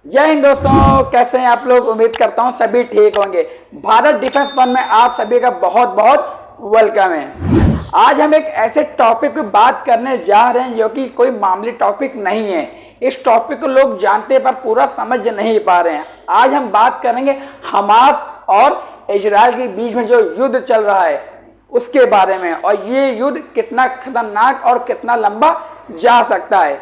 जय हिंद दोस्तों, कैसे हैं आप लोग। उम्मीद करता हूं सभी ठीक होंगे। भारत डिफेंस वन में आप सभी का बहुत बहुत वेलकम है। आज हम एक ऐसे टॉपिक पे बात करने जा रहे हैं जो कि कोई मामूली टॉपिक नहीं है। इस टॉपिक को लोग जानते पर पूरा समझ नहीं पा रहे हैं। आज हम बात करेंगे हमास और इजराइल के बीच में जो युद्ध चल रहा है उसके बारे में, और ये युद्ध कितना खतरनाक और कितना लंबा जा सकता है,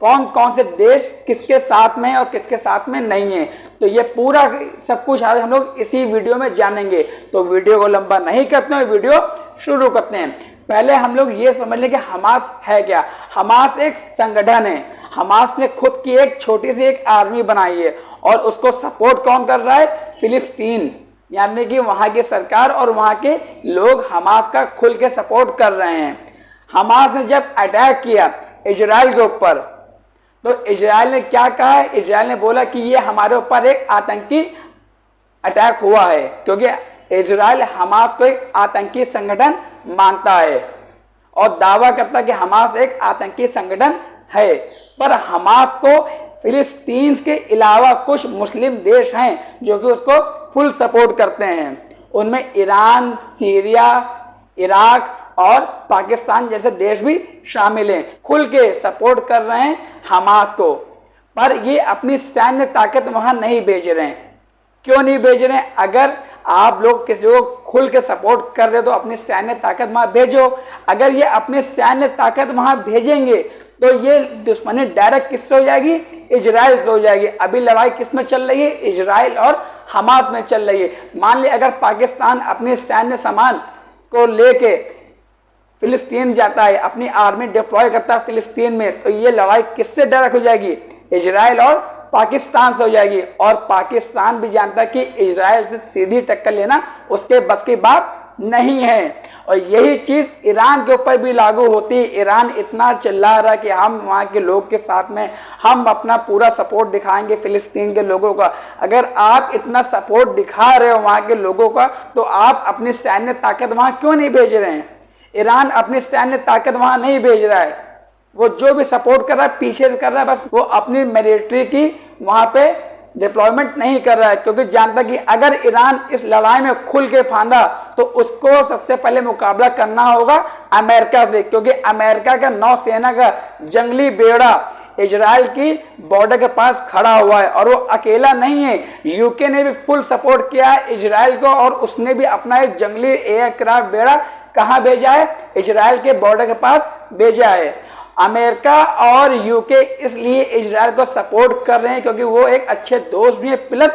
कौन कौन से देश किसके साथ में और किसके साथ में नहीं है। तो ये पूरा सब कुछ आज हम लोग इसी वीडियो में जानेंगे। तो वीडियो को लंबा नहीं करते हैं, वीडियो शुरू करते हैं। पहले हम लोग ये समझ लें कि हमास है क्या। हमास एक संगठन है। हमास ने खुद की एक छोटी सी एक आर्मी बनाई है और उसको सपोर्ट कौन कर रहा है? फिलिस्तीन, यानी कि वहां की सरकार और वहां के लोग हमास का खुल के सपोर्ट कर रहे हैं। हमास ने जब अटैक किया इजराइल के ऊपर तो इजराइल ने क्या कहा है? इजराइल ने बोला कि ये हमारे ऊपर एक आतंकी अटैक हुआ है, क्योंकि इजराइल हमास को एक आतंकी संगठन मानता है और दावा करता है कि हमास एक आतंकी संगठन है। पर हमास को फिलिस्तीन के अलावा कुछ मुस्लिम देश हैं जो कि उसको फुल सपोर्ट करते हैं। उनमें ईरान, सीरिया, इराक और पाकिस्तान जैसे देश भी शामिल हैं। खुल के सपोर्ट कर रहे हैं हमास को। पर ये अपनी सैन्य ताकत वहां नहीं भेज रहे हैं। क्यों नहीं भेज रहे हैं? अगर आप लोग किसी को खुल के सपोर्ट कर रहे हो तो अपनी सैन्य ताकत वहां भेजो। अगर ये अपनी सैन्य ताकत वहां भेजेंगे तो ये दुश्मनी डायरेक्ट किससे हो जाएगी? इजराइल से हो जाएगी। अभी लड़ाई किस में चल रही है? इजराइल और हमास में चल रही है। मान ली अगर पाकिस्तान अपने सैन्य सामान को लेके फिलिस्तीन जाता है, अपनी आर्मी डिप्लॉय करता है फिलिस्तीन में, तो ये लड़ाई किससे डायरेक्ट हो जाएगी? इजराइल और पाकिस्तान से हो जाएगी। और पाकिस्तान भी जानता है कि इजराइल से सीधी टक्कर लेना उसके बस की बात नहीं है। और यही चीज ईरान के ऊपर भी लागू होती है। ईरान इतना चिल्ला रहा है कि हम वहां के लोग के साथ में हम अपना पूरा सपोर्ट दिखाएंगे फिलिस्तीन के लोगों का। अगर आप इतना सपोर्ट दिखा रहे हो वहां के लोगों का, तो आप अपनी सैन्य ताकत वहां क्यों नहीं भेज रहे हैं? ईरान अपनी सैन्य ताकत वहां नहीं भेज रहा है। वो जो भी सपोर्ट कर रहा है पीछे से कर रहा है, बस वो अपनी मिलिट्री की वहां पे डिप्लॉयमेंट नहीं कर रहा है, क्योंकि जानता है कि अगर ईरान इस लड़ाई में खुल के फांदा तो उसको सबसे पहले मुकाबला करना होगा अमेरिका से, क्योंकि अमेरिका का नौसेना का जंगली बेड़ा इजराइल की बॉर्डर के पास खड़ा हुआ है और वो अकेला नहीं है। यूके ने भी फुल सपोर्ट किया है इजराइल को और उसने भी अपना एक जंगली एयरक्राफ्ट बेड़ा कहां भेजा है? इजराइल के बॉर्डर के पास भेजा है। अमेरिका और यूके इसलिए इजराइल को सपोर्ट कर रहे हैं क्योंकि वो एक अच्छे दोस्त भी है, प्लस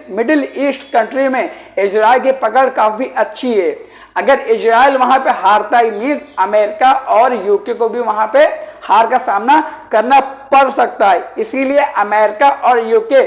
मिडिल ईस्ट कंट्री में इजराइल की पकड़ काफी अच्छी है। अगर इजराइल वहां पे हारता ही मीन्स अमेरिका और यूके को भी वहां पे हार का सामना करना पड़ सकता है। इसीलिए अमेरिका और यूके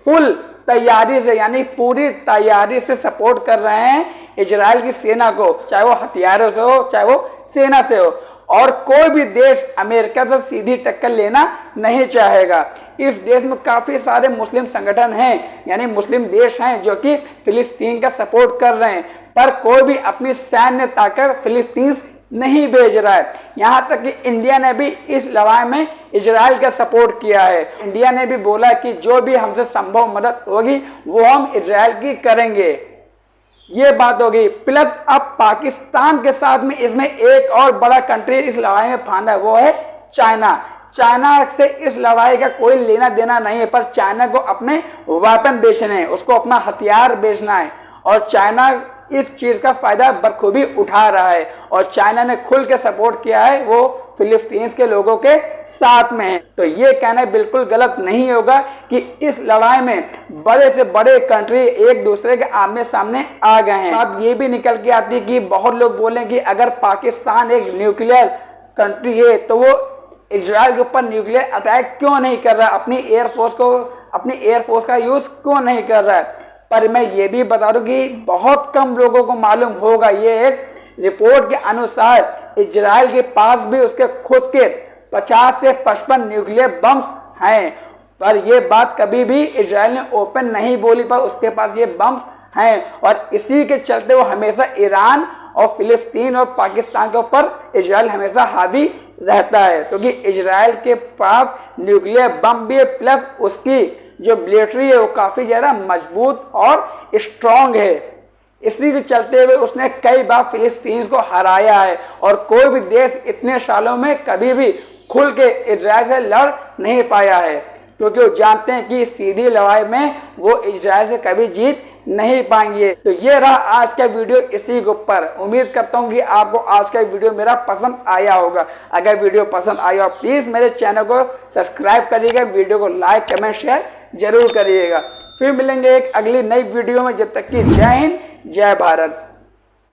फुल तैयारी से, यानी पूरी तैयारी से सपोर्ट कर रहे हैं इजराइल की सेना को, चाहे वो हथियारों से हो चाहे वो सेना से हो। और कोई भी देश अमेरिका से सीधी टक्कर लेना नहीं चाहेगा। इस देश में काफी सारे मुस्लिम संगठन हैं, यानी मुस्लिम देश हैं जो कि फिलिस्तीन का सपोर्ट कर रहे हैं, पर कोई भी अपनी सैन्य ताकत फिलिस्तीन नहीं भेज रहा है। यहां तक कि इंडिया ने भी इस लड़ाई में इजराइल का सपोर्ट किया है। इंडिया ने भी बोला कि जो भी हमसे संभव मदद होगी वो हम इजराइल की करेंगे। ये बात होगी। प्लस अब पाकिस्तान के साथ में इसमें एक और बड़ा कंट्री इस लड़ाई में फांदा है, वो है चाइना। चाइना से इस लड़ाई का कोई लेना देना नहीं है, पर चाइना को अपने वेपन बेचने हैं, उसको अपना हथियार बेचना है और चाइना इस चीज का फायदा बखूबी उठा रहा है। और चाइना ने खुल के सपोर्ट किया है, वो फिलिस्तीन के लोगों के साथ में है। तो ये कहना बिल्कुल गलत नहीं होगा कि इस लड़ाई में बड़े से बड़े कंट्री एक दूसरे के आमने सामने आ गए हैं। बात ये भी निकल के आती है कि बहुत लोग बोलें कि अगर पाकिस्तान एक न्यूक्लियर कंट्री है तो वो इजराइल के ऊपर न्यूक्लियर अटैक क्यों नहीं कर रहा, अपनी एयरफोर्स का यूज क्यों नहीं कर रहा है। पर मैं ये भी बता दूं कि बहुत कम लोगों को मालूम होगा, ये एक रिपोर्ट के अनुसार इजराइल के पास भी उसके खुद के 50 से 55 न्यूक्लियर बम्स हैं। पर ये बात कभी भी इजराइल ने ओपन नहीं बोली, पर उसके पास ये बम्स हैं और इसी के चलते वो हमेशा ईरान और फिलिस्तीन और पाकिस्तान के ऊपर इजराइल हमेशा हावी रहता है, क्योंकि इजराइल के पास न्यूक्लियर बम भी है, प्लस उसकी जो मिलिट्री है वो काफ़ी ज़्यादा मजबूत और स्ट्रॉन्ग है। इसी के चलते हुए उसने कई बार फिलिस्तीन को हराया है और कोई भी देश इतने सालों में कभी भी खुल के इजराइल से लड़ नहीं पाया है, क्योंकि वो जानते हैं कि सीधी लड़ाई में वो इजराइल से कभी जीत नहीं पाएंगे। तो ये रहा आज का वीडियो इसी के ऊपर। उम्मीद करता हूँ कि आपको आज का वीडियो मेरा पसंद आया होगा। अगर वीडियो पसंद आया हो प्लीज़ मेरे चैनल को सब्सक्राइब करिएगा, वीडियो को लाइक कमेंट शेयर जरूर करिएगा। फिर मिलेंगे एक अगली नई वीडियो में, जब तक कि जय हिंद जय भारत।